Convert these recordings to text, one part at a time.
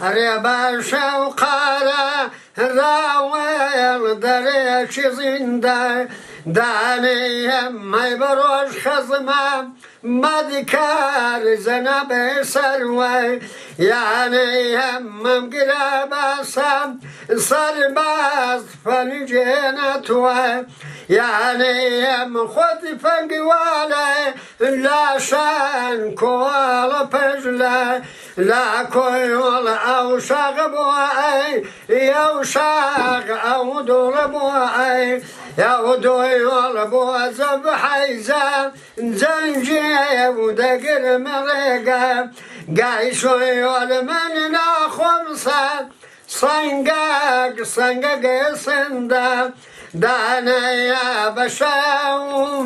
ربا شوقارا راويل دريش زندا داني ماي بروش خزمة مدكار زنب سروي يعني هم قرابة سام صرباز فالجنة يعني هم خد فنقوالي لا شان كوال بجلي لا كوال أو شغبوي يو شاغ أو دولبوي يو دويول بوزب حيزا زنجي ودقر مرقا قايشو يول مننا خمسة صنقاق صندا دانا يا بشاو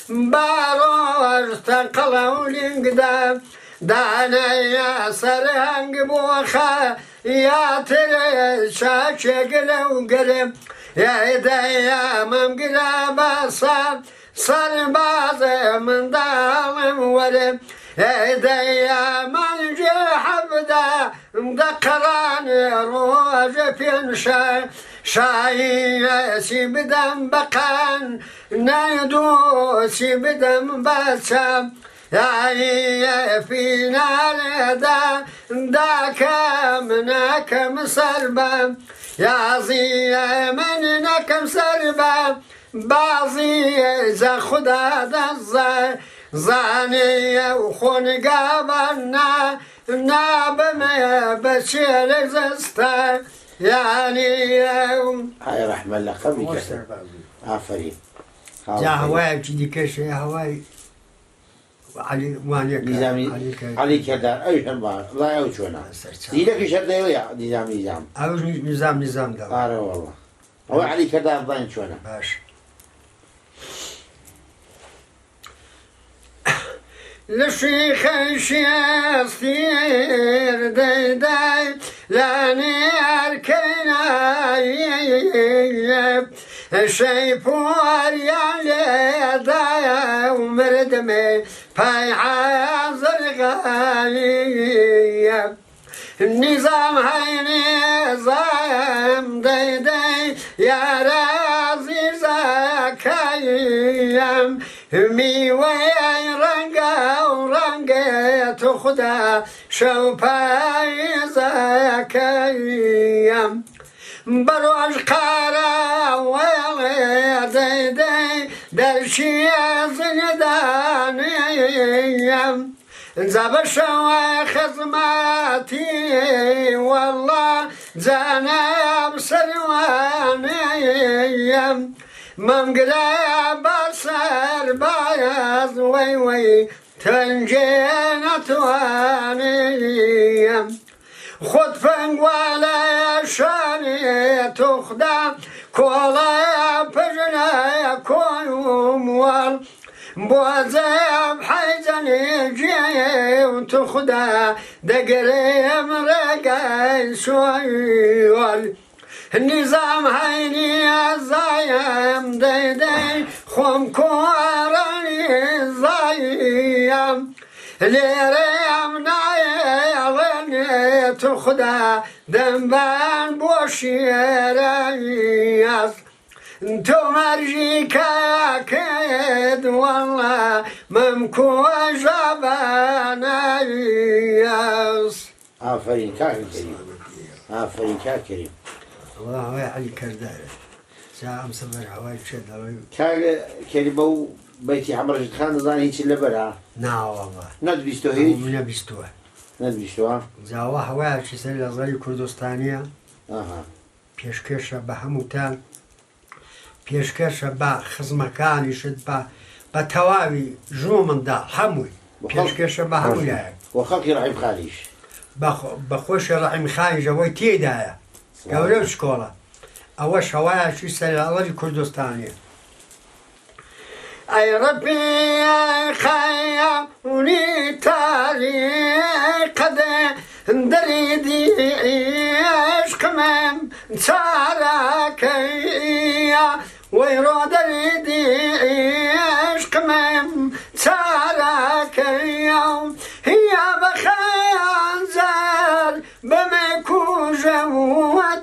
باروج تنقلو لنقدا دانا يا سرهنق بوخا يا تري شاكشقلو قلب يا إيديا ممقلة صار باز من دام ولم يا إيديا من جيح بدا مدقراني روج في شاي سيبدم بقان نايدو سيبدم بسام يا فينا لدا داك منك مسربا يا زي منك مسربا بعضي إذا خدا دزا زاني وخون قابلنا نابما بشير زستا يعني هاي رحمة الله خبيك عفري جا هواي جدي كش هواي علي وانيك علي كذا أي شنبا لا يوشونا دينك شرط يا نظام أو نظام ده والله هو علي كذا ضاين شونا باش لشيخ شيستير داي لاني أركينا شيفور يالي داي ومردمي فاي عازر غالي النظام هاي نظام داي يا رازي زكايم مي ويا رنقا ورنقا تخدا شوفاي زكايم بروج قارا ويا داي درشي زندانيم زبشوا خزماتي والله زانا بسرواني ممقلا بصر بايز وي تنجينا تواني خد فنقوالا شاني تخدا كولا بجنا كويوم وال بوزاب حيزني جي وتخدا دقري مرقاي شوي النظام هيني الزايم داي خم كوراني الزايم ليريم نايلني تخدا دنبان بوشيرياس انتو مرجيكا كيد والله ممكو جبانياس آفرين كاكريم آفرين كاكريم والله هواي علي كرداري ساعة مصبر هواي شد كلمة بيتي حمرجة خان زاني هيك اللي برا نعم والله ندبستو هيك ندبستوه ندبستوها زاوا هواي شي سري لغاية كردستانية پێشکەشە بە هەمووتان پێشکەشە بە خزمەکانیشت بە تەواوی ژوو منداڵ هەمووی پێشکەشە بە هەموولایە وە خەڵکی ڕەحیم خانیش بە خۆشی ڕەحیم خانیشەوەی تێدایە گەورە شکۆڵە ئەوە شەوایەکی سەرهەڵەری کوردستانیە ئەی ڕەبی خەیاونی تاریقەدە دريدي عشقمم تاراكيا ويرو دريدي عشقمم تاراكيا هي بخيان زار بمكوجوات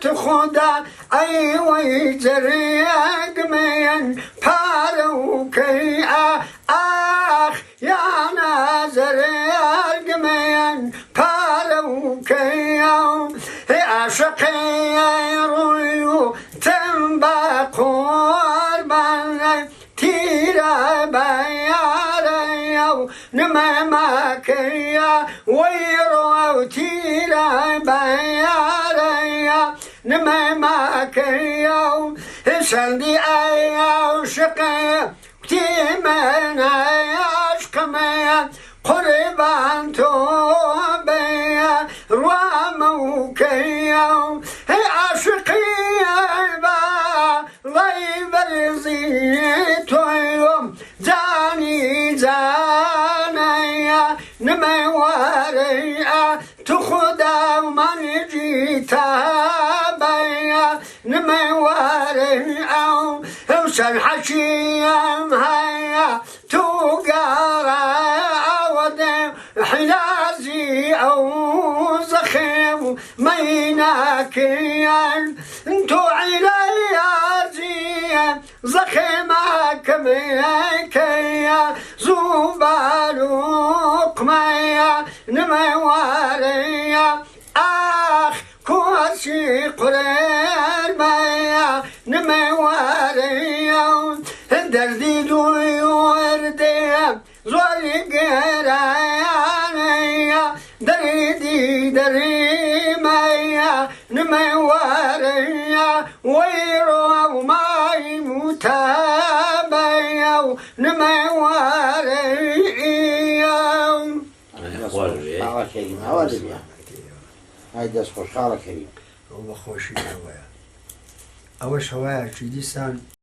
خدا أي ويجريق من باروكي آخ يا نازر من باروكي عشقي رويو تنبقور من تيرا بياريو نمامكيا ويرو تيرا بياريا نمامكيا سندي ايا شقي تيمن عشقميا قربان توبيا رواموكيا عشقيا با ضيب الزيتويوم جاني جانيا نمواريا تخدا من جيتا بيا نمواريا وسن حشيم هيا توقارا ودم حلازي او زخم ميناكيا انتو عليازي زخمك ميكيا زوبالوك ميا نمواريا اخ كوسي قرير ميا نمواريا دردي دوي وردي زوري قرانيا دريدي دري ميا نمواريا ويرو ماي متابيا نمواريا خالة كريم هوالي هاي دست خوش خالة كريم وبخوشي هوايا أوش هوايا شي ديسان